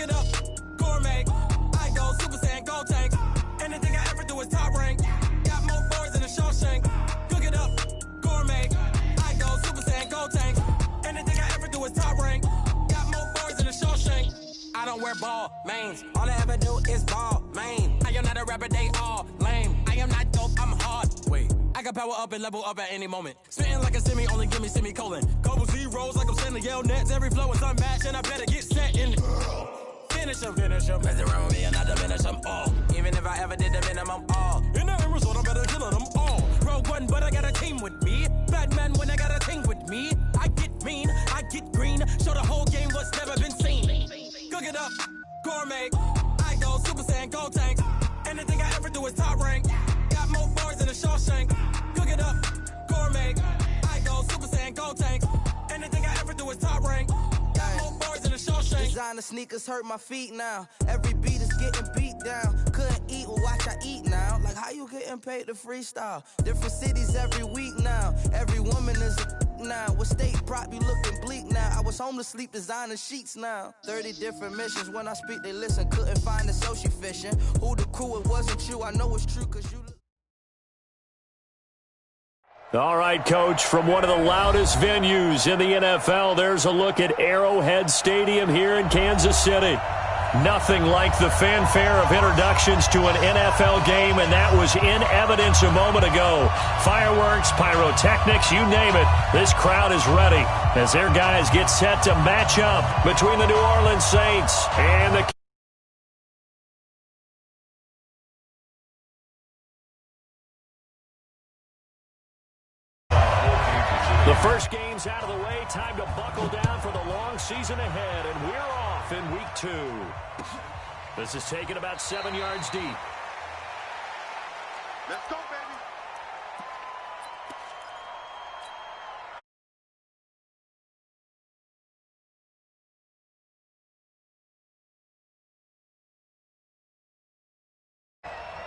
it up, gourmet. I go Super Saiyan, gold tank. Anything I ever do is top rank. Got more boards than a Shawshank. Cook it up, gourmet. I go Super Saiyan, gold tank. Anything I ever do is top rank. Got more boards than a Shawshank. I don't wear ball mains. All I ever do is ball main. I am not a rapper, they all lame. I am not dope, I'm hard. Wait, I can power up and level up at any moment. Spitting like a semi, only give me semicolon. Couple zeros like I'm sending yell nets. Every flow is unmatched and I better get set in. Finish them. Mess around with me and I diminish them all. Even if I ever did the minimum all. In the end result, I better kill them all. Rogue one, but I got a team with me. Batman when I got a team with me. I get mean, I get green. Show the whole game what's never been seen. Cook it up, gourmet. I go Super Saiyan, gold tank. Anything I ever do is top rank. Got more bars than a Shawshank. Cook it up, gourmet. I go Super Saiyan, gold tank. Anything I ever do is top rank. Got more bars than a Shawshank. Designer sneakers hurt my feet now. Every beat is getting beat down. Couldn't eat, well watch I eat now. Like how you getting paid to freestyle? Different cities every week now. Every woman is a now. With state prop, you looking bleak now. I was home to sleep, designer sheets now. 30 different missions. When I speak, they listen. Couldn't find it, so she fishing. Who the crew? It wasn't you. I know it's true, cause you. All right, Coach, from one of the loudest venues in the NFL, there's a look at Arrowhead Stadium here in Kansas City. Nothing like the fanfare of introductions to an NFL game, and that was in evidence a moment ago. Fireworks, pyrotechnics, you name it. This crowd is ready as their guys get set to match up between the New Orleans Saints and the first game's out of the way. Time to buckle down for the long season ahead, and we're off in week 2. This is taken about 7 yards deep. Let's go, baby.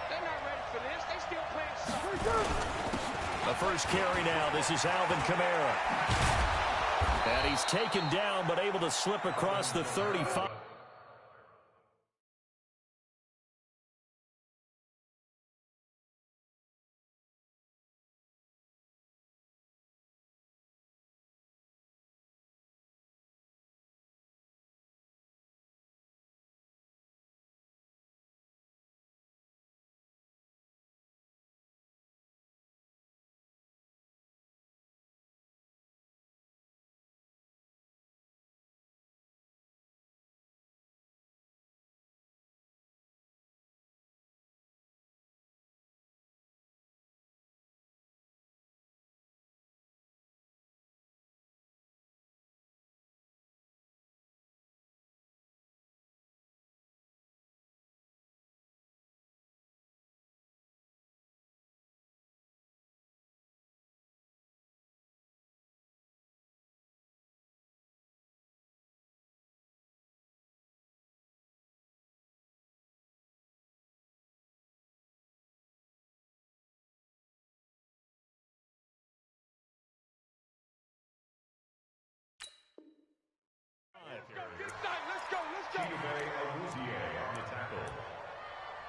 They're not ready for this. They still playing soccer. The first carry now. This is Alvin Kamara. And he's taken down, but able to slip across the 35.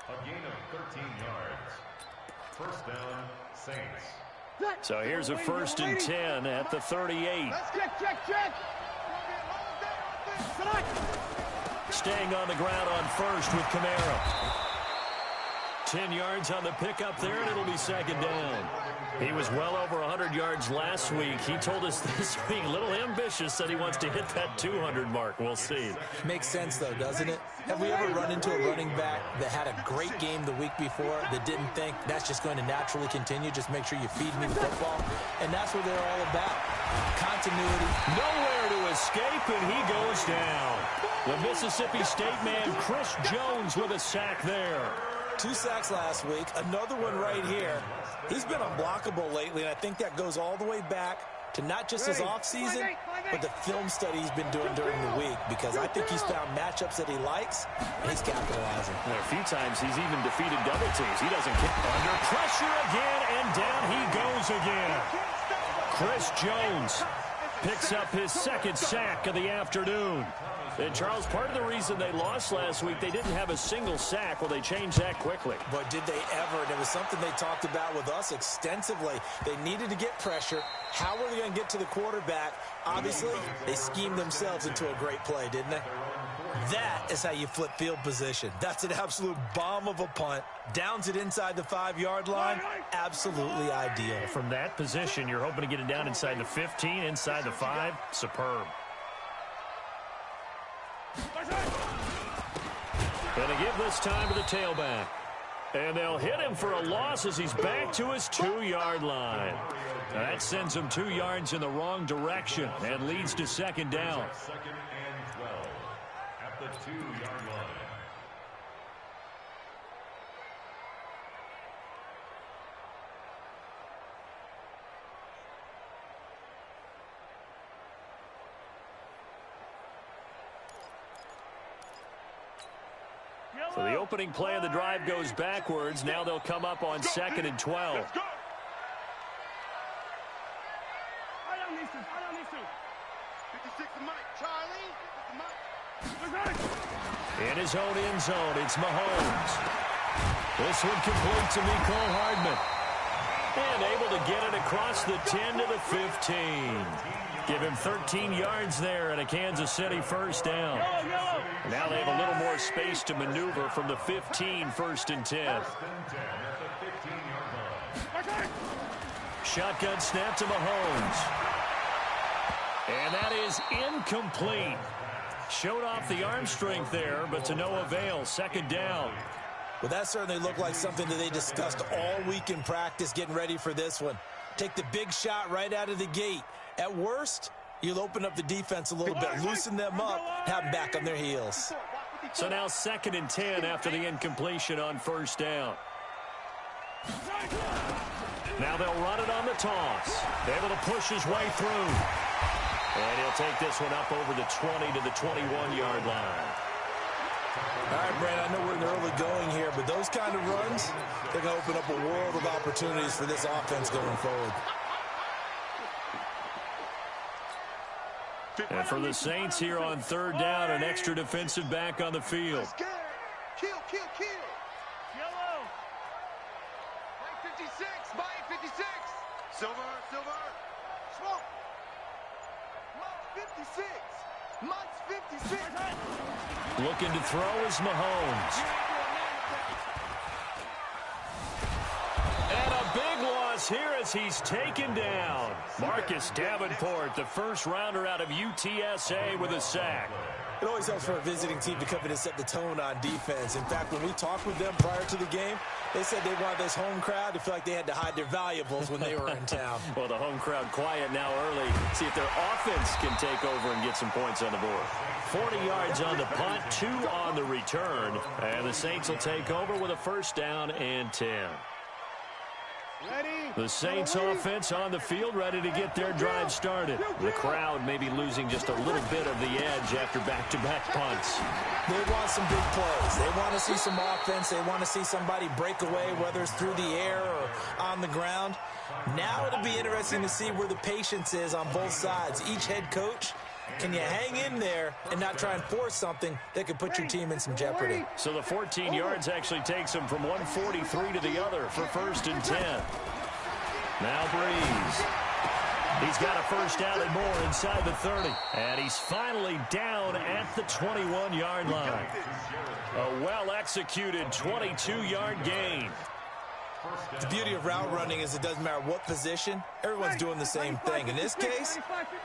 A gain of 13 yards. First down, Saints. So here's a 1st and 10 at the 38. Let's check. Staying on the ground on first with Kamara. 10 yards on the pickup there, and it'll be 2nd down. He was well over 100 yards last week. He told us this week, a little ambitious, that he wants to hit that 200 mark. We'll see. Makes sense, though, doesn't it? Have we ever run into a running back that had a great game the week before that didn't think that's just going to naturally continue? Just make sure you feed me the football. And that's what they're all about. Continuity. Nowhere to escape, and he goes down. The Mississippi State man, Chris Jones, with a sack there. 2 sacks last week, another one right here. He's been unblockable lately, and I think that goes all the way back to not just his offseason, but the film study he's been doing during the week, because I think he's found matchups that he likes, and he's capitalizing. And a few times he's even defeated double teams. He doesn't kick under pressure again, and down he goes again. Chris Jones picks up his 2nd sack of the afternoon. And, Charles, part of the reason they lost last week, they didn't have a single sack. Well, they changed that quickly. But did they ever? And it was something they talked about with us extensively. They needed to get pressure. How were they going to get to the quarterback? Obviously, they schemed themselves into a great play, didn't they? That is how you flip field position. That's an absolute bomb of a punt. Downs it inside the 5-yard line. Absolutely ideal. From that position, you're hoping to get it down inside the 15, inside the 5. Superb. Going to give this time to the tailback. And they'll hit him for a loss as he's back to his 2-yard line. That sends him 2 yards in the wrong direction and leads to second down. Second and 12 at the 2-yard line. So the opening play of the drive goes backwards. Now they'll come up on 2nd and 12. In his own end zone, it's Mahomes. This one complete to Mecole Hardman. And able to get it across the 10 to the 15. Give him 13 yards there and a Kansas City first down. Now they have a little more space to maneuver from the 15, 1st and 10. Shotgun snap to Mahomes. And that is incomplete. Showed off the arm strength there, but to no avail. Second down. Well, that certainly looked like something that they discussed all week in practice getting ready for this one. Take the big shot right out of the gate. At worst, you'll open up the defense a little bit, loosen them up, have them back on their heels. So now 2nd and 10 after the incompletion on first down. Now they'll run it on the toss. Able to push his way through. And he'll take this one up over the 20 to the 21-yard line. All right, Brad, I know we're in the early going here, but those kind of runs, they're going to open up a world of opportunities for this offense going forward. And for the Saints here on 3rd down, an extra defensive back on the field. Kill. Yellow. 56, Mike 56. Silver. Smoke. Mike 56. Mike's 56. Looking to throw is Mahomes. And a big loss here as he's taken down. Marcus Davenport, the first rounder out of UTSA with a sack. It always helps for a visiting team to come in and set the tone on defense. In fact, when we talked with them prior to the game, they said they wanted this home crowd to feel like they had to hide their valuables when they were in town. Well, the home crowd quiet now early. See if their offense can take over and get some points on the board. 40 yards on the punt, 2 on the return. And the Saints will take over with a first down and 10. The Saints offense on the field, ready to get their drive started. The crowd may be losing just a little bit of the edge after back-to-back punts. They want some big plays. They want to see some offense. They want to see somebody break away, whether it's through the air or on the ground. Now it'll be interesting to see where the patience is on both sides. Each head coach, can you hang in there and not try and force something that could put your team in some jeopardy? So the 14 yards actually takes him from 143 to the other for 1st and 10. Now Breeze. He's got a first down and more inside the 30. And he's finally down at the 21-yard line. A well-executed 22-yard gain. The beauty of route running is it doesn't matter what position, everyone's doing the same thing. In this case,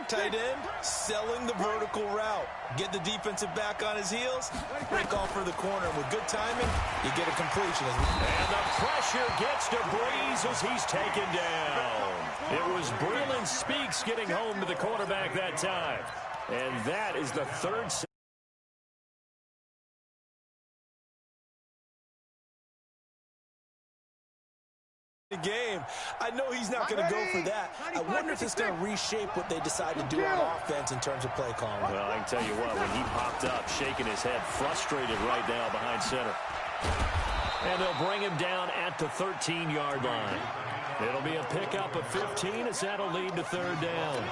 tight end, selling the vertical route. Get the defensive back on his heels, break off for the corner. And with good timing, you get a completion. And the pressure gets to Breeze as he's taken down. It was Breeland Speaks getting home to the quarterback that time. And that is the 3rd game. I know he's not going to go for that. I wonder if it's going to reshape what they decide to do on offense in terms of play calling. Well, I can tell you what, when he popped up, shaking his head, frustrated right now behind center. And they'll bring him down at the 13-yard line. It'll be a pickup of 15 as that'll lead to third down.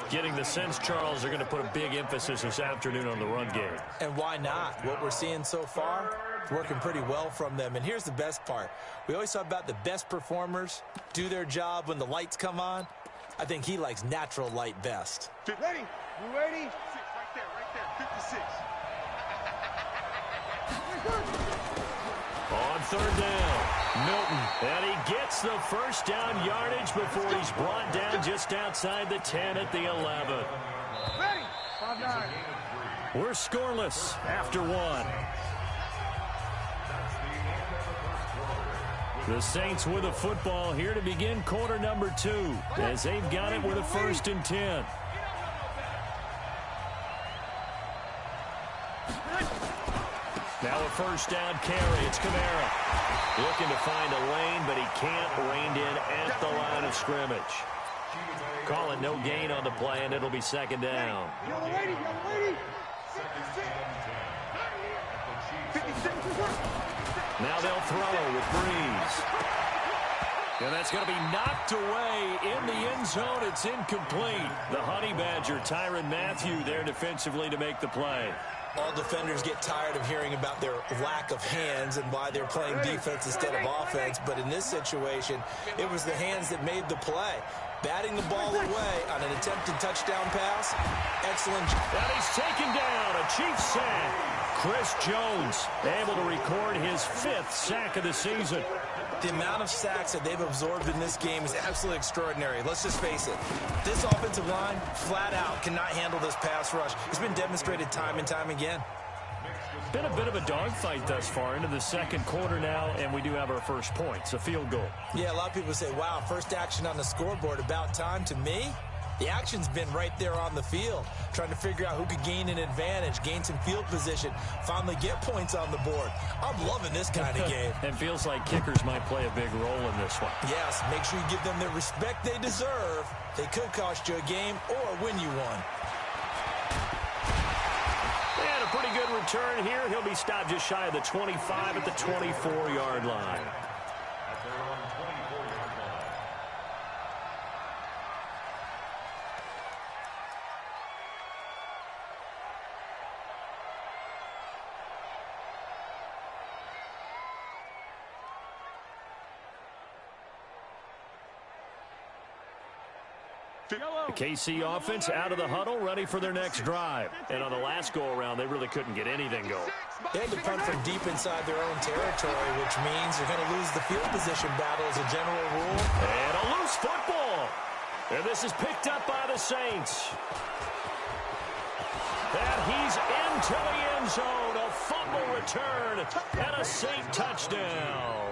Getting the sense, Charles, they're going to put a big emphasis this afternoon on the run game. And why not? What we're seeing so far, it's working pretty well from them. And here's the best part. We always talk about the best performers do their job when the lights come on. I think he likes natural light best. Ready? You ready? 6, right there, 56. On third down, Milton. And he gets the first down yardage before he's brought down just outside the 10 at the 11. Ready? 5-9. We're scoreless after one. The Saints with a football here to begin quarter number 2 as they've got it with a 1st and 10. Now a first down carry. It's Kamara. Looking to find a lane, but he can't. Reined in at the line of scrimmage. Calling no gain on the play, and it'll be second down. Yellow lady. 56. Now they'll throw with Breeze. And that's going to be knocked away in the end zone. It's incomplete. The Honey Badger, Tyrann Mathieu, there defensively to make the play. All defenders get tired of hearing about their lack of hands and why they're playing defense instead of offense. But in this situation, it was the hands that made the play. Batting the ball away on an attempted touchdown pass. Excellent. And he's taken down. A Chiefs sack. Chris Jones able to record his 5th sack of the season. The amount of sacks that they've absorbed in this game is absolutely extraordinary. Let's just face it. This offensive line, flat out, cannot handle this pass rush. It's been demonstrated time and time again. Been a bit of a dogfight thus far into the second quarter now, and we do have our first points, a field goal. Yeah, a lot of people say, wow, first action on the scoreboard, about time. To me, the action's been right there on the field, trying to figure out who could gain an advantage, gain some field position, finally get points on the board. I'm loving this kind of game. And feels like kickers might play a big role in this one. Yes, make sure you give them the respect they deserve. They could cost you a game or win you one. And a pretty good return here. He'll be stopped just shy of the 25 at the 24-yard line. The KC offense out of the huddle, ready for their next drive. And on the last go-around, they really couldn't get anything going. They had to punt from deep inside their own territory, which means they're going to lose the field position battle as a general rule. And a loose football. And this is picked up by the Saints. And he's into the end zone. A fumble return and a Saint touchdown.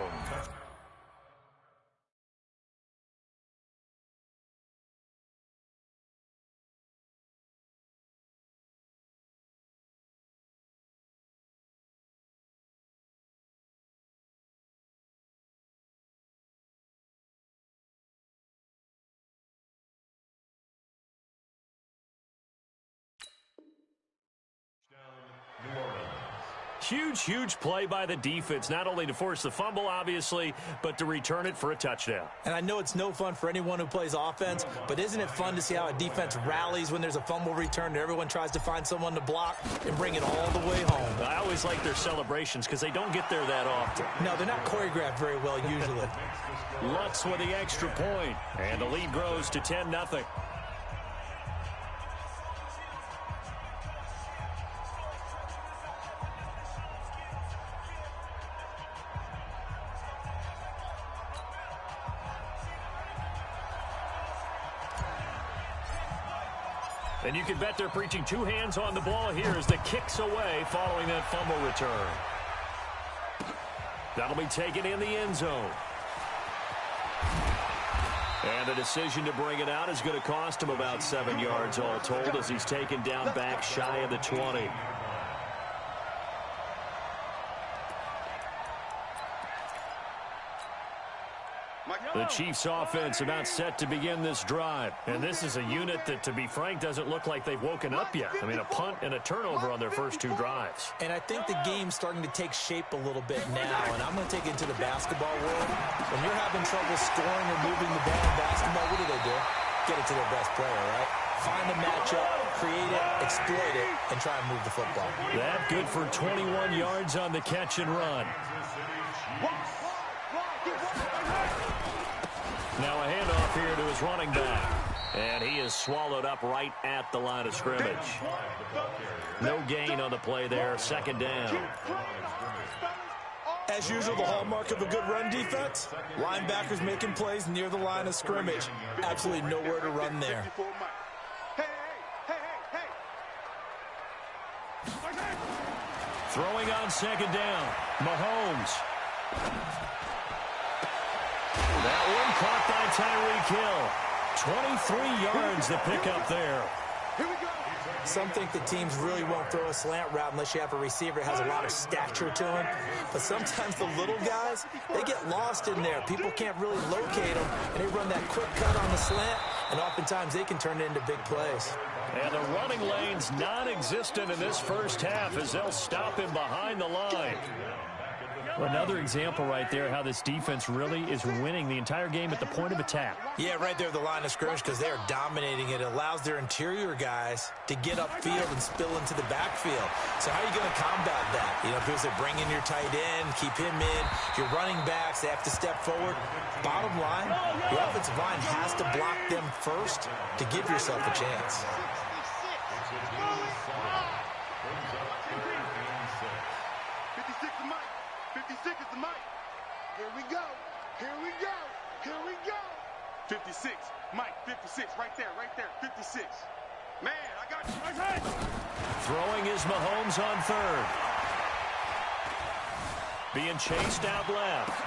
Huge play by the defense, not only to force the fumble, obviously, but to return it for a touchdown. And I know it's no fun for anyone who plays offense, but isn't it fun to see how a defense rallies when there's a fumble return and everyone tries to find someone to block and bring it all the way home? I always like their celebrations because they don't get there that often. No, they're not choreographed very well usually. Lutz with the extra point, and the lead grows to 10-0. And you can bet they're preaching two hands on the ball here as the kick's away following that fumble return. That'll be taken in the end zone. And the decision to bring it out is going to cost him about 7 yards all told as he's taken down back shy of the 20. The Chiefs offense about set to begin this drive. And this is a unit that, to be frank, doesn't look like they've woken up yet. I mean, a punt and a turnover on their first 2 drives. And I think the game's starting to take shape a little bit now. And I'm going to take it to the basketball world. When you're having trouble scoring or moving the ball in basketball, what do? Get it to their best player, right? Find the matchup, create it, exploit it, and try and move the football. That good for 21 yards on the catch and run. Now a handoff here to his running back. And he is swallowed up right at the line of scrimmage. No gain on the play there. Second down. As usual, the hallmark of a good run defense, linebackers making plays near the line of scrimmage. Absolutely nowhere to run there. Throwing on second down. Mahomes. That one caught by Tyreek Hill. 23 yards to pick up there. Some think the teams really won't throw a slant route unless you have a receiver that has a lot of stature to him. But sometimes the little guys, they get lost in there. People can't really locate them, and they run that quick cut on the slant, and oftentimes they can turn it into big plays. And the running lane's non-existent in this first half as they'll stop him behind the line. Another example right there how this defense really is winning the entire game at the point of attack. Yeah, right there at the line of scrimmage because they are dominating it. It allows their interior guys to get upfield and spill into the backfield. So how are you going to combat that? You know, because they bring in your tight end, keep him in. Your running backs, they have to step forward. Bottom line, the offensive line has to block them first to give yourself a chance. 56, Mike, 56, right there, 56. Man, I got you. Throwing is Mahomes on third. Being chased out left.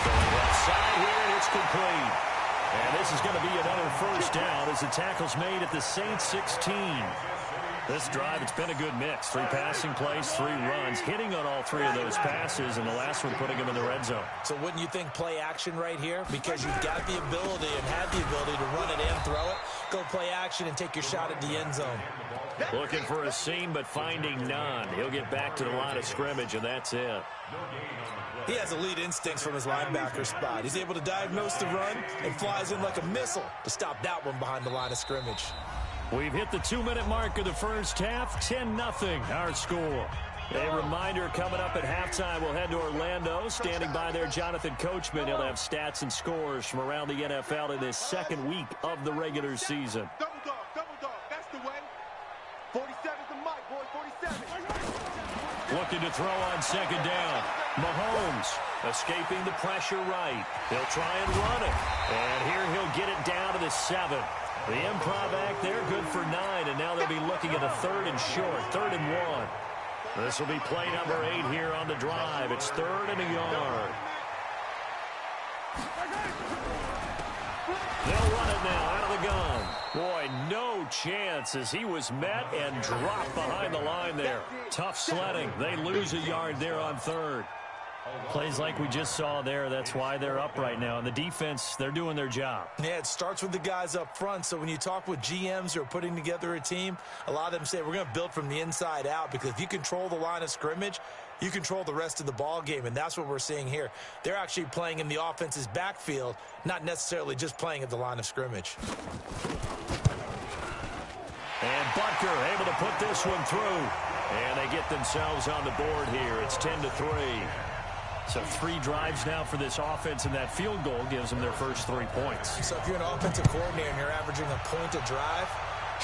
Going left side here, and it's complete. And this is going to be another first down as the tackle's made at the Saints 16. This drive, it's been a good mix. 3 passing plays, 3 runs, hitting on all 3 of those passes, and the last one putting him in the red zone. So wouldn't you think play action right here? Because you've got the ability and have the ability to run it and throw it. Go play action and take your shot at the end zone. Looking for a seam, but finding none. He'll get back to the line of scrimmage, and that's it. He has elite instincts from his linebacker spot. He's able to diagnose the run and flies in like a missile to stop that one behind the line of scrimmage. We've hit the 2-minute mark of the first half. 10-0 our score. A reminder coming up at halftime, we'll head to Orlando. Standing by there, Jonathan Coachman. He'll have stats and scores from around the NFL in this second week of the regular season. Double dog, that's the way. 47's the mic, boy, 47. Looking to throw on second down. Mahomes escaping the pressure right. He'll try and run it. And here he'll get it down to the 7. The improv act there, good for 9, and now they'll be looking at a 3rd and short, 3rd and 1. This will be play number 8 here on the drive. It's 3rd and a yard. They'll run it now out of the gun. Boy, no chance as he was met and dropped behind the line there. Tough sledding. They lose a yard there on 3rd. Plays like we just saw there, that's why they're up right now. And the defense, they're doing their job. Yeah, it starts with the guys up front. So when you talk with GMs who are putting together a team, a lot of them say we're going to build from the inside out, because if you control the line of scrimmage, you control the rest of the ball game, and that's what we're seeing here. They're actually playing in the offense's backfield, not necessarily just playing at the line of scrimmage. And Butker able to put this one through. And they get themselves on the board here. It's 10-3. So 3 drives now for this offense, and that field goal gives them their first 3 points. So if you're an offensive coordinator and you're averaging a point a drive,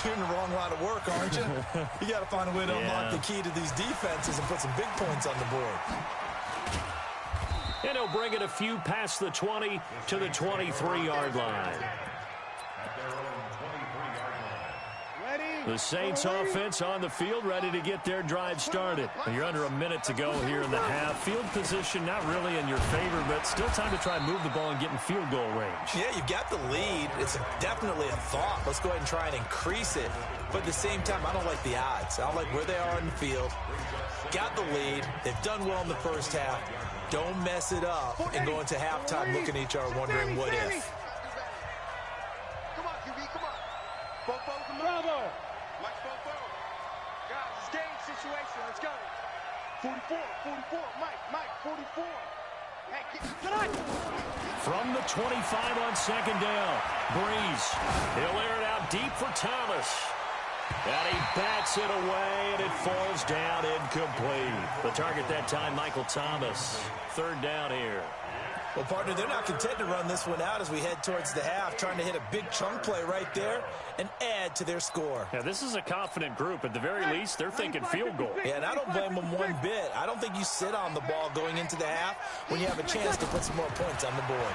you're in the wrong line of work, aren't you? You got to find a way to unlock the key to these defenses and put some big points on the board. And he'll bring it a few past the 20 to the 23-yard line. The Saints offense on the field, ready to get their drive started. You're under a minute to go here in the half. Field position not really in your favor, but still time to try and move the ball and get in field goal range. Yeah, you've got the lead. It's definitely a thought. Let's go ahead and try and increase it. But at the same time, I don't like the odds. I don't like where they are in the field. Got the lead. They've done well in the first half. Don't mess it up and go into halftime looking at each other wondering what if. Come on, QB, come on. Bofo's the bravo. Mike Bofo. Guys, it's game situation. Let's go. 44, Mike, 44. Hey, From the 25 on second down, Breeze. He'll air it out deep for Thomas. And he bats it away, and it falls down incomplete. The target that time, Michael Thomas. Third down here. Well, partner, they're not content to run this one out as we head towards the half, trying to hit a big chunk play right there and add to their score. Yeah, this is a confident group. At the very least, they're thinking field goal. Yeah, and I don't blame them one bit. I don't think you sit on the ball going into the half when you have a chance to put some more points on the board.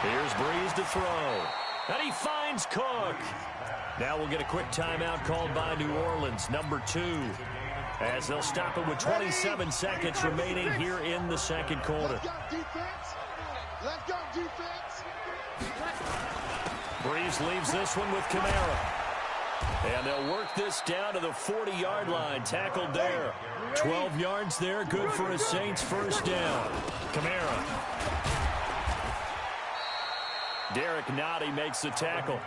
Here's Breeze to throw. And he finds Cook. Now we'll get a quick timeout called by New Orleans, number 2. As they'll stop it with 27 seconds remaining here in the second quarter. Let's go, defense. Let's go, defense. Breeze leaves this one with Kamara. And they'll work this down to the 40-yard line. Tackled there. 12 yards there. Good for a Saints first down. Kamara. Derek Nottie makes the tackle.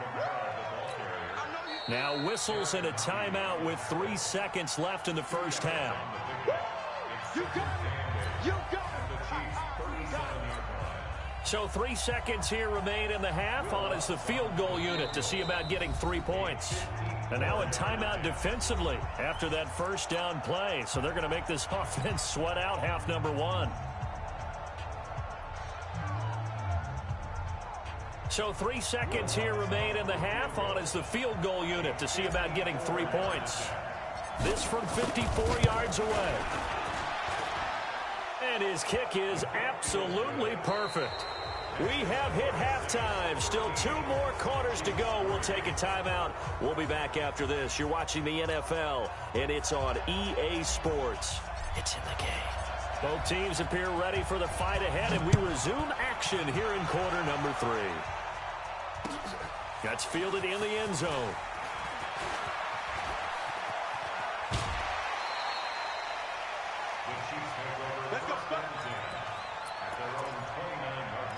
Now whistles and a timeout with 3 seconds left in the first half. You got it. You got it. So 3 seconds here remain in the half. On is the field goal unit to see about getting 3 points. And now a timeout defensively after that first down play. So they're going to make this offense sweat out half number 1. So 3 seconds here remain in the half. On is the field goal unit to see about getting 3 points. This from 54 yards away. And his kick is absolutely perfect. We have hit halftime. Still 2 more quarters to go. We'll take a timeout. We'll be back after this. You're watching the NFL, and it's on EA Sports. It's in the game. Both teams appear ready for the fight ahead, and we resume action here in quarter number 3. That's fielded in the end zone. Let's go, Scott. At their own 29-yard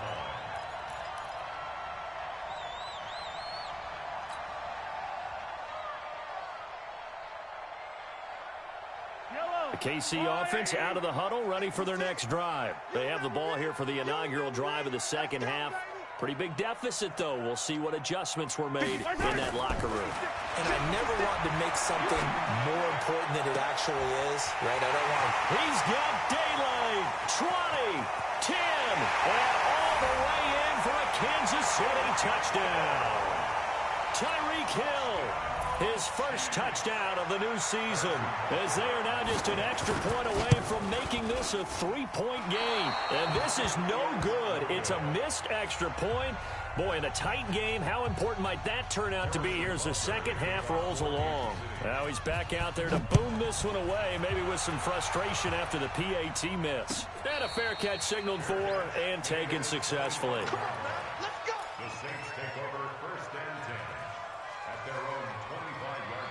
line. The KC offense out of the huddle, ready for their next drive. They have the ball here for the inaugural drive of the second half. Pretty big deficit, though. We'll see what adjustments were made in that locker room. And I never want to make something more important than it actually is, right? I don't want to. He's got daylight. 20, 10, and all the way in for a Kansas City touchdown. Tyreek Hill, his first touchdown of the new season, as they are now just an extra point away from making this a 3-point game. And this is no good. It's a missed extra point. Boy, in a tight game, how important might that turn out to be here as the second half rolls along? Now he's back out there to boom this one away, maybe with some frustration after the PAT miss. And a fair catch signaled for and taken successfully. The Saints take over first and 10 at their own 25-yard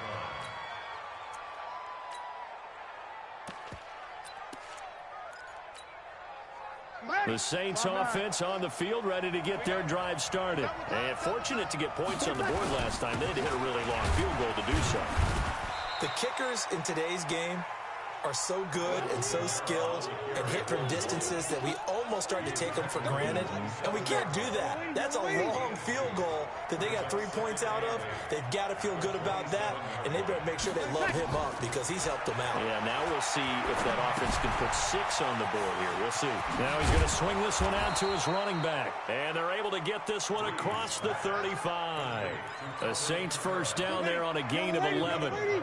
line. The Saints offense on the field, ready to get their drive started. And fortunate to get points on the board last time. They had to hit a really long field goal to do so. The kickers in today's game are so good and so skilled and hit from distances that we almost start to take them for granted, and we can't do that. That's a long field goal that they got 3 points out of. They've got to feel good about that, and they better make sure they love him up because he's helped them out. Yeah, now we'll see if that offense can put 6 on the board here. We'll see. Now he's going to swing this one out to his running back, and they're able to get this one across the 35. The Saints first down there on a gain of 11.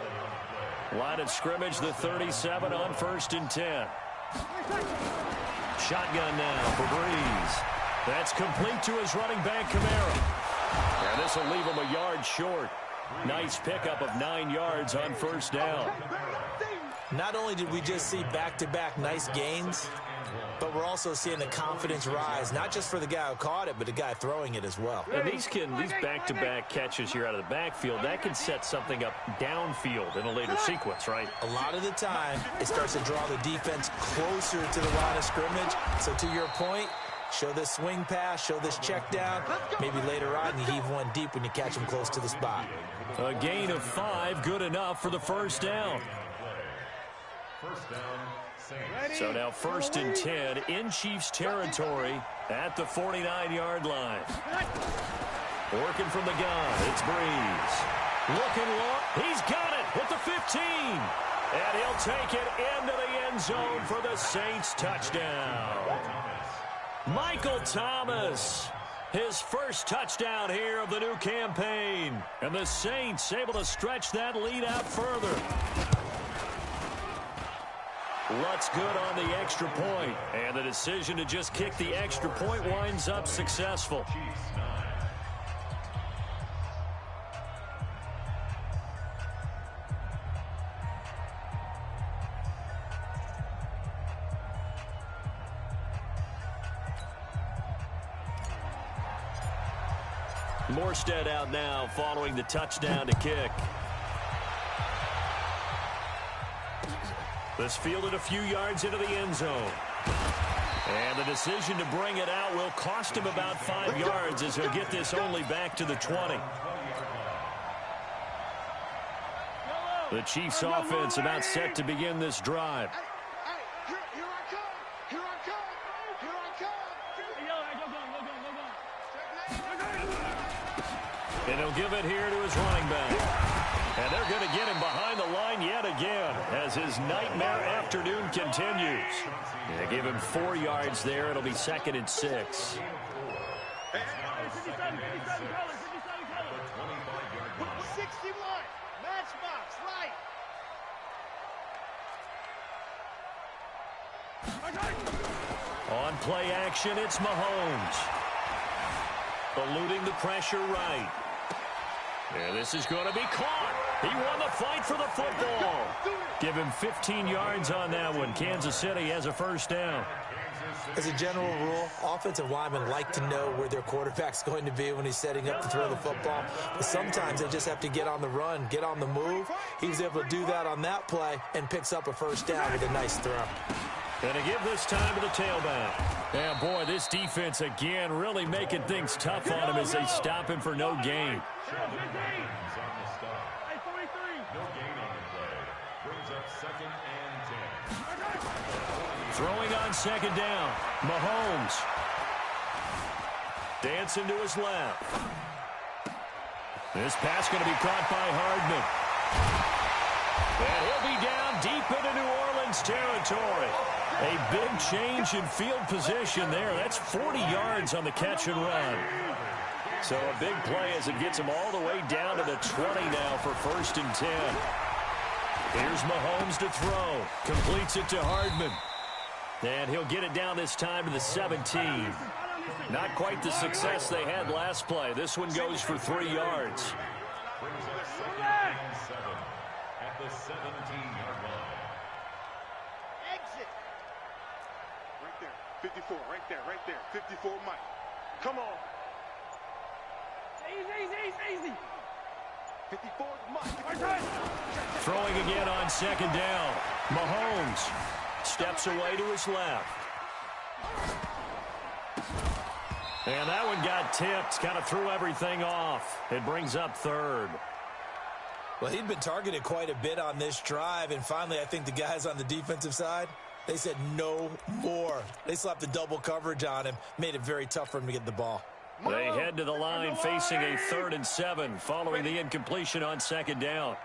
Line of scrimmage, the 37 on 1st and 10. Shotgun now for Breeze. That's complete to his running back, Kamara. And this will leave him a yard short. Nice pickup of 9 yards on first down. Not only did we just see back-to-back nice gains, but we're also seeing the confidence rise, not just for the guy who caught it, but the guy throwing it as well. And these back-to-back catches here out of the backfield, that can set something up downfield in a later sequence, right? A lot of the time, it starts to draw the defense closer to the line of scrimmage. So to your point, show this swing pass, show this check down. Maybe later on you heave one deep when you catch him close to the spot. A gain of 5, good enough for the first down. First down, Saints. So now 1st and 10 in Chiefs territory at the 49-yard line. Working from the gun, it's Breeze. Looking long, he's got it with the 15. And he'll take it into the end zone for the Saints touchdown. Michael Thomas, his first touchdown here of the new campaign. And the Saints able to stretch that lead out further. Lutz good on the extra point. And the decision to just kick the extra point winds up successful. Morstead out now following the touchdown to kick. This fielded a few yards into the end zone. And the decision to bring it out will cost him about 5 yards as he'll get this only back to the 20. The Chiefs offense about set to begin this drive. And he'll give it here to his running back. And they're going to get him behind the line yet again as his nightmare afternoon continues. They give him 4 yards there. It'll be 2nd and 6. On play action, it's Mahomes. Eluding the pressure right. And this is going to be caught. He won the fight for the football. Give him 15 yards on that one. Kansas City has a first down. As a general rule, offensive linemen like to know where their quarterback's going to be when he's setting up to throw the football. But sometimes they just have to get on the run, get on the move. He was able to do that on that play and picks up a first down with a nice throw. And to give this time to the tailback. Yeah, boy, this defense again really making things tough on him as they stop him for no gain. Throwing on 2nd down. Mahomes. Dancing to his left. This pass going to be caught by Hardman. And he'll be down deep into New Orleans territory. A big change in field position there. That's 40 yards on the catch and run. So a big play as it gets him all the way down to the 20 now for 1st and 10. Here's Mahomes to throw. Completes it to Hardman. And he'll get it down this time to the 17. Not quite the success they had last play. This one goes for 3 yards. At the 17-yard line. Exit. Right there. 54. Right there. Right there. 54, Mike. Come on. Easy. 54, Mike. Throwing again on 2nd down. Mahomes steps away to his left. And that one got tipped. Kind of threw everything off. It brings up 3rd. Well, he'd been targeted quite a bit on this drive, and finally I think the guys on the defensive side, they said no more. They slapped the double coverage on him, made it very tough for him to get the ball. They head to the line facing a 3rd and 7 following the incompletion on 2nd down.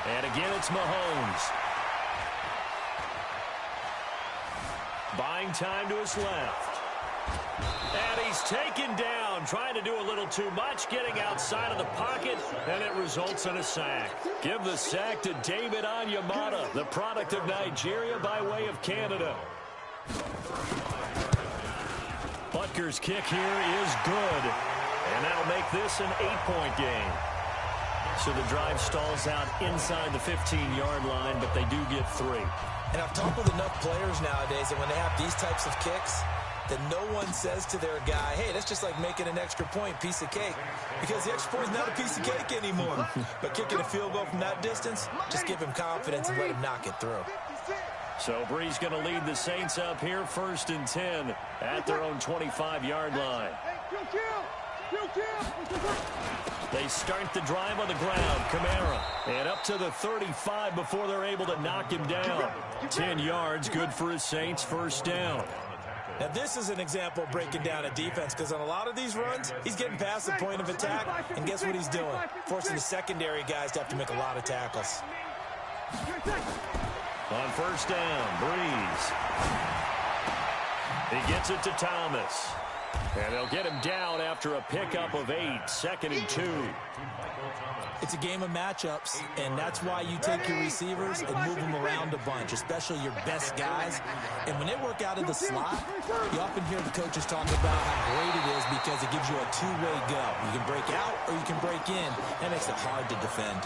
And again, it's Mahomes. Buying time to his left. And he's taken down, trying to do a little too much, getting outside of the pocket, and it results in a sack. Give the sack to David Onyemata, the product of Nigeria by way of Canada. Butker's kick here is good, and that'll make this an 8-point game. So the drive stalls out inside the 15-yard line, but they do get 3. And I've talked with enough players nowadays that when they have these types of kicks, that no one says to their guy, hey, that's just like making an extra point, piece of cake. Because the extra point is not a piece of cake anymore. But kicking a field goal from that distance, just give him confidence and let him knock it through. So Brees going to lead the Saints up here 1st and 10 at their own 25-yard line. They start the drive on the ground. Kamara. And up to the 35 before they're able to knock him down. 10 yards, good for his Saints, 1st down. Now, this is an example of breaking down a defense, because on a lot of these runs, he's getting past the point of attack, and guess what he's doing? Forcing the secondary guys to have to make a lot of tackles. On 1st down, Brees. He gets it to Thomas. And they'll get him down after a pickup of 8, 2nd and 2. It's a game of matchups, and that's why you take your receivers and move them around a bunch, especially your best guys. And when they work out of the slot, you often hear the coaches talk about how great it is because it gives you a two-way go. You can break out or you can break in. That makes it hard to defend.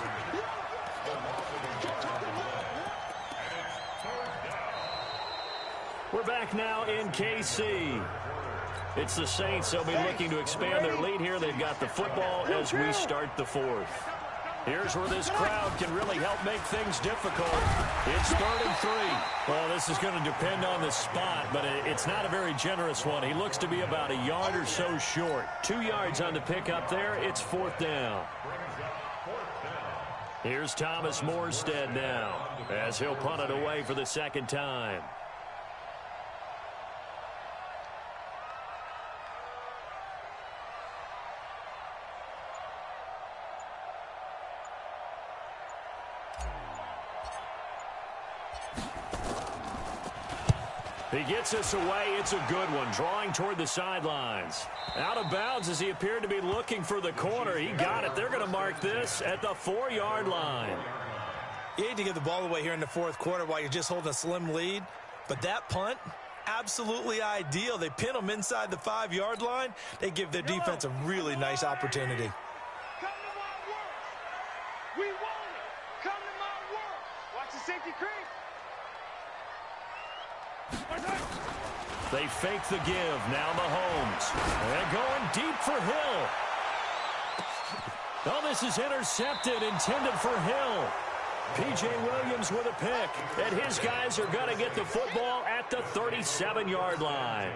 We're back now in KC. It's the Saints. They'll be looking to expand their lead here. They've got the football as we start the 4th. Here's where this crowd can really help make things difficult. It's 3rd and 3. Well, this is going to depend on the spot, but it's not a very generous one. He looks to be about a yard or so short. 2 yards on the pickup there. It's 4th down. Here's Thomas Morstead now as he'll punt it away for the 2nd time. He gets us away. It's a good one. Drawing toward the sidelines. Out of bounds as he appeared to be looking for the corner. He got it. They're going to mark this at the 4-yard line. You hate to give the ball away here in the 4th quarter while you're just holding a slim lead. But that punt, absolutely ideal. They pin them inside the 5-yard line. They give their defense a really nice opportunity. Come to my world. We want it. Come to my world. Watch the safety creep. They fake the give. Now Mahomes. They're going deep for Hill. Oh, this is intercepted, intended for Hill. P.J. Williams with a pick. And his guys are going to get the football at the 37-yard line.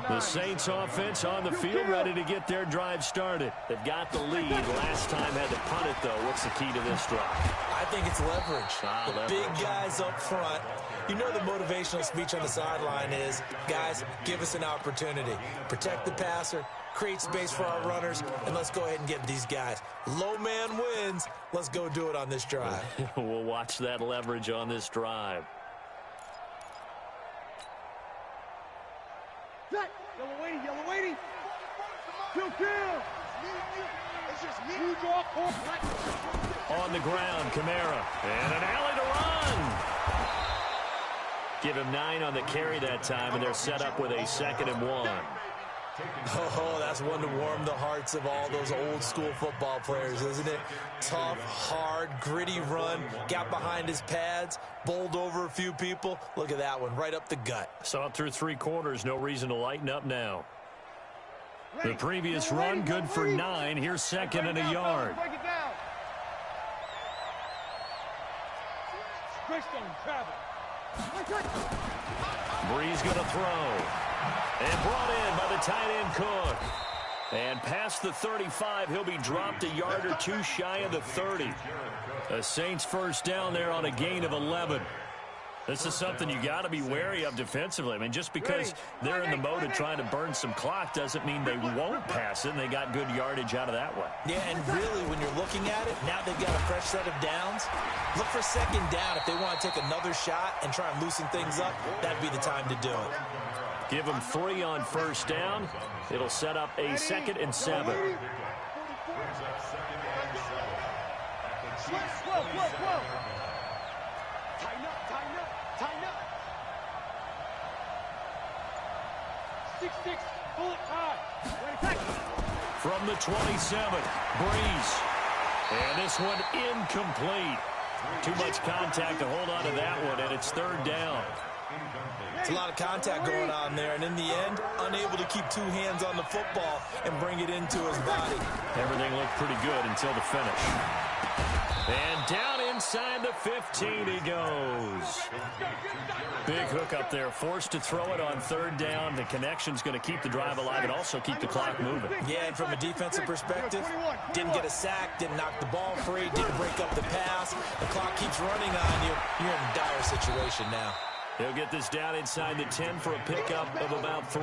The Saints offense on the field, ready to get their drive started. They've got the lead. Last time had to punt it, though. What's the key to this drive? I think it's leverage. The big guys up front. You know the motivational speech on the sideline is, guys, give us an opportunity. Protect the passer, create space for our runners, and let's go ahead and get these guys. Low man wins. Let's go do it on this drive. We'll watch that leverage on this drive. Yellow waiting, yellow waiting. Kill. It's just me. You draw on the ground, Kamara. And an alley to run. Give him 9 on the carry that time, and they're set up with a 2nd and 1. Oh, that's one to warm the hearts of all those old school football players, isn't it? Tough, hard, gritty run. Got behind his pads, bowled over a few people. Look at that one, right up the gut. Saw it through 3 quarters. No reason to lighten up now. The previous run, good for 9. Here's 2nd and a yard. Break it down. Brees going to throw. And brought in by the tight end Cook. And past the 35, he'll be dropped a yard or 2 shy of the 30. The Saints 1st down there on a gain of 11. This is something you got to be wary of defensively. I mean, just because they're in the mode of trying to burn some clock doesn't mean they won't pass it, and they got good yardage out of that one. Yeah, and really, when you're looking at it, now they've got a fresh set of downs. Look for 2nd down. If they want to take another shot and try and loosen things up, that'd be the time to do it. Give them 3 on 1st down. It'll set up a 2nd and 7. Tighten up. 6-6, bullet high. From the 27, Brees. And this one incomplete. Too much contact to hold on to that one, and it's third down. It's a lot of contact going on there, and in the end, unable to keep two hands on the football and bring it into his body. Everything looked pretty good until the finish. And down inside the 15 he goes. Big hook up there, forced to throw it on third down. The connection's going to keep the drive alive and also keep the clock moving. Yeah, and from a defensive perspective, didn't get a sack, didn't knock the ball free, didn't break up the pass. The clock keeps running on you. You're in a dire situation now. He'll get this down inside the 10 for a pickup of about 3.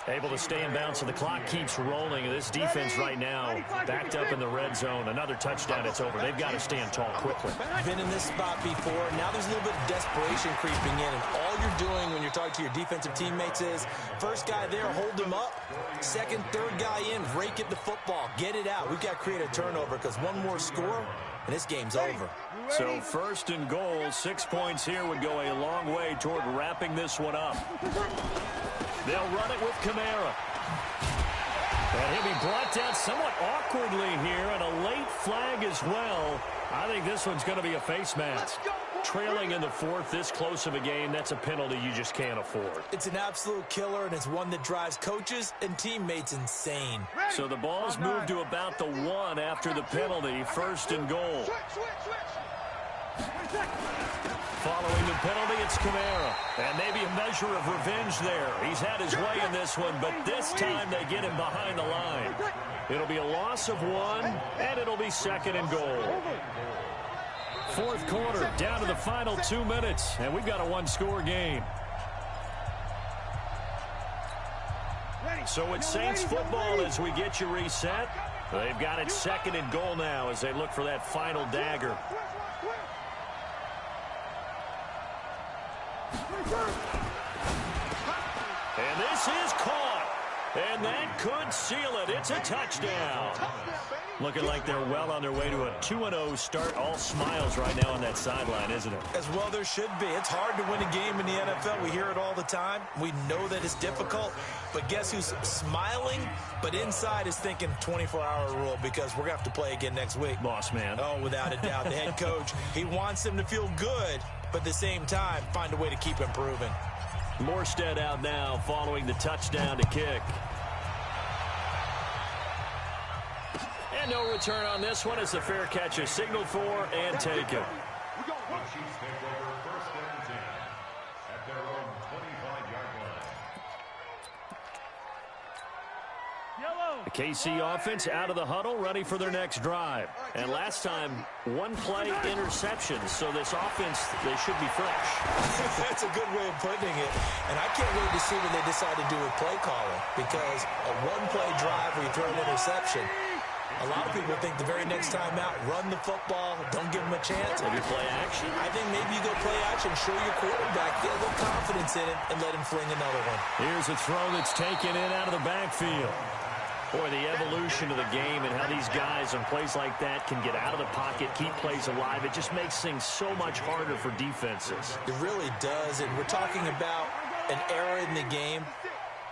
Able to stay in bounds, so the clock keeps rolling. This defense right now backed up in the red zone. Another touchdown, it's over. They've got to stand tall quickly. Been in this spot before. Now there's a little bit of desperation creeping in, and all you're doing when you're talking to your defensive teammates is first guy there, hold him up. Second, third guy in, rake at the football. Get it out. We've got to create a turnover because one more score, and this game's over. So first and goal, 6 points here would go a long way toward wrapping this one up. They'll run it with Kamara. And he'll be brought down somewhat awkwardly here, and a late flag as well. I think this one's going to be a face mask. Trailing in the fourth, this close of a game, that's a penalty you just can't afford. It's an absolute killer, and it's one that drives coaches and teammates insane. So the ball's moved to about the 1 after the penalty, first and goal. Following the penalty, it's Kamara. And maybe a measure of revenge there. He's had his way in this one, but this time they get him behind the line. It'll be a loss of 1, and it'll be second and goal. Fourth quarter, down to the final 2 minutes, and we've got a one-score game. So it's Saints football as we get you reset. They've got it second and goal now as they look for that final dagger. And this is caught. And that could seal it. It's a touchdown. Looking like they're well on their way to a 2-0 start. All smiles right now on that sideline, isn't it? As well there should be. It's hard to win a game in the NFL. We hear it all the time. We know that it's difficult. But guess who's smiling? But inside is thinking 24-hour rule because we're going to have to play again next week. Boss man. Oh, without a doubt. The head coach, he wants them to feel good, but at the same time, find a way to keep improving. Morstead out now following the touchdown to kick. And no return on this one as the fair catch is signaled for and taken. The KC offense out of the huddle, ready for their next drive. And last time, one play interception, so this offense, they should be fresh. That's a good way of putting it. And I can't wait to see what they decide to do with play calling, because a one-play drive where you throw an interception, a lot of people think the very next time out, run the football, don't give them a chance. Maybe play action? I think maybe you go play action, show your quarterback, get a little confidence in it, and let him fling another one. Here's a throw that's taken in out of the backfield. Boy, the evolution of the game and how these guys on plays like that can get out of the pocket, keep plays alive, it just makes things so much harder for defenses. It really does, and we're talking about an era in the game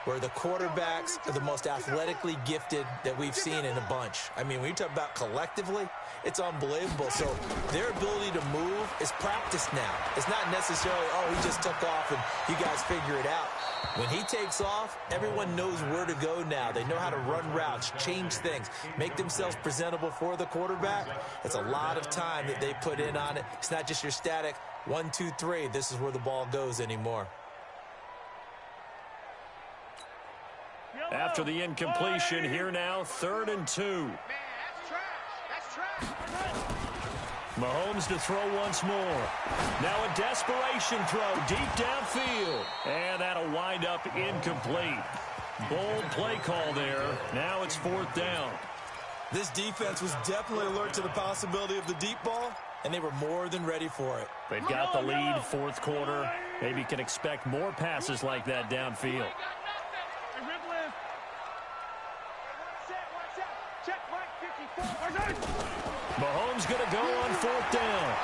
where the quarterbacks are the most athletically gifted that we've seen in a bunch. I mean, when you talk about collectively, it's unbelievable. So their ability to move is practiced now. It's not necessarily, oh, he just took off and you guys figure it out. When he takes off, everyone knows where to go now. They know how to run routes, change things, make themselves presentable for the quarterback. It's a lot of time that they put in on it. It's not just your static 1, 2, 3. This is where the ball goes anymore. After the incompletion, here now, 3rd and 2. Man, that's trash. Mahomes to throw once more. Now a desperation throw deep downfield. And that'll wind up incomplete. Bold play call there. Now it's 4th down. This defense was definitely alert to the possibility of the deep ball, and they were more than ready for it. They've got the lead, 4th quarter. Maybe can expect more passes like that downfield. Mahomes going to go on 4th down.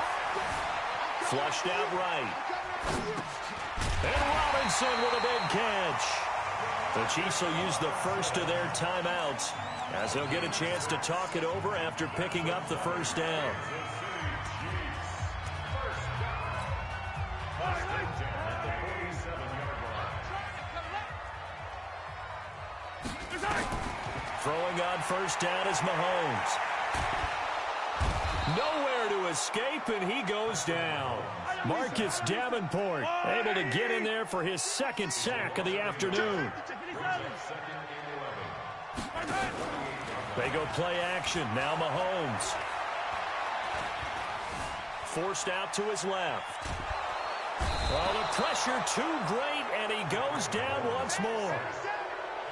Flushed out right. And Robinson with a big catch. The Chiefs will use the first of their timeouts as they'll get a chance to talk it over after picking up the 1st down. Throwing on first down is Mahomes. Nowhere to escape, and he goes down. Marcus Davenport able to get in there for his second sack of the afternoon. They go play action. Now Mahomes. Forced out to his left. Well, the pressure too great, and he goes down once more.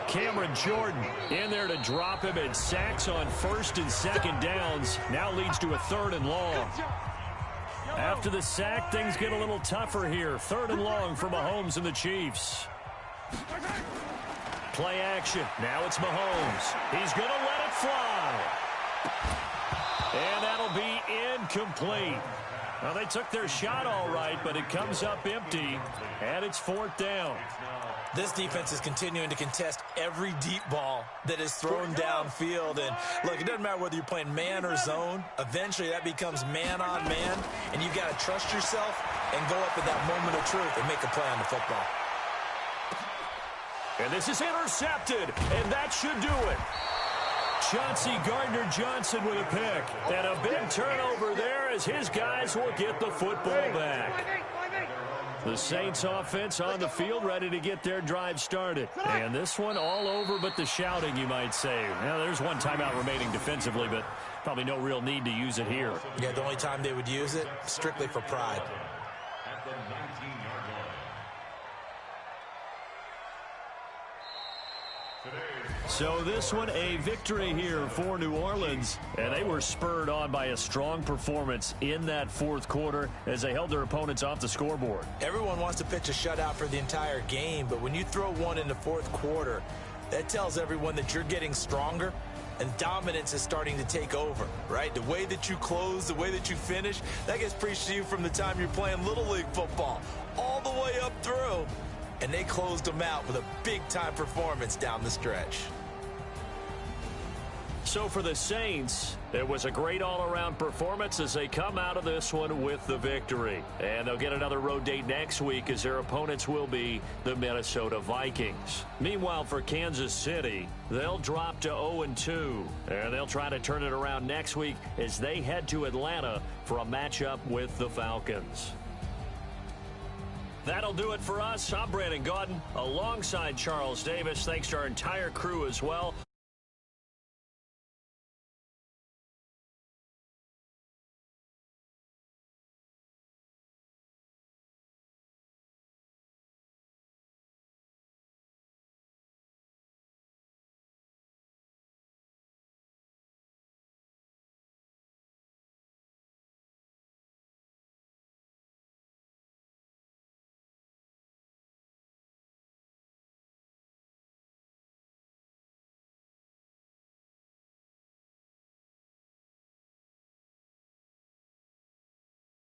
Cameron Jordan in there to drop him, and sacks on first and second downs. Now leads to a 3rd and long. After the sack, things get a little tougher here. 3rd and long for Mahomes and the Chiefs. Play action. Now it's Mahomes. He's going to let it fly. And that'll be incomplete. Well, they took their shot all right, but it comes up empty, and it's 4th down. This defense is continuing to contest every deep ball that is thrown downfield. And, look, it doesn't matter whether you're playing man or zone. Eventually, that becomes man on man, and you've got to trust yourself and go up at that moment of truth and make a play on the football. And this is intercepted, and that should do it. Chauncey Gardner-Johnson with a pick. And a big turnover there as his guys will get the football back. The Saints offense on the field, ready to get their drive started. And this one all over but the shouting, you might say. Now, there's one timeout remaining defensively, but probably no real need to use it here. Yeah, the only time they would use it, strictly for pride. At the 19-yard line. So this one, a victory here for New Orleans, and they were spurred on by a strong performance in that 4th quarter as they held their opponents off the scoreboard. Everyone wants to pitch a shutout for the entire game, but when you throw one in the 4th quarter, that tells everyone that you're getting stronger and dominance is starting to take over, right? The way that you close, the way that you finish, that gets preached to you from the time you're playing Little League football all the way up through. And they closed them out with a big-time performance down the stretch. So for the Saints, it was a great all-around performance as they come out of this one with the victory. And they'll get another road date next week as their opponents will be the Minnesota Vikings. Meanwhile, for Kansas City, they'll drop to 0-2. And they'll try to turn it around next week as they head to Atlanta for a matchup with the Falcons. That'll do it for us. I'm Brandon Gaudin alongside Charles Davis. Thanks to our entire crew as well.